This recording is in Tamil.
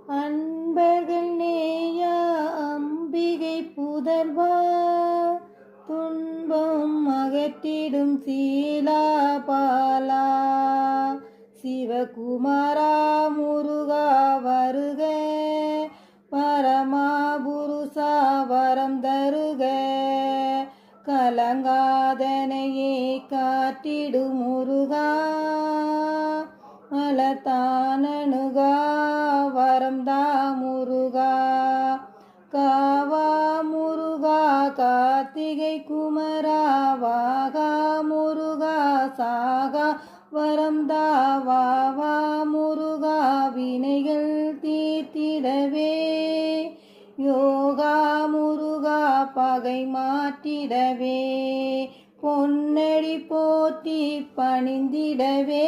அன்பர்கள் நேயா அம்பிகை புதல்வா, துன்பம் அகற்றிடும் சீலா பாலா, சிவகுமாரா முருகா வருக, பரமா புருஷா வரம் தருக, கலங்காதனையே காட்டிடு முருகா, மலத்தானனுகா வரம் தா முருகா, காவா முருகா கார்த்திகை குமரா, வாகா முருகா சாகா வரம் தா, வாவா முருகா வினைகள் தீர்த்திடவே, யோகா முருகா பகை மாற்றிடவே, பொன்னடி போற்றி பணிந்திடவே.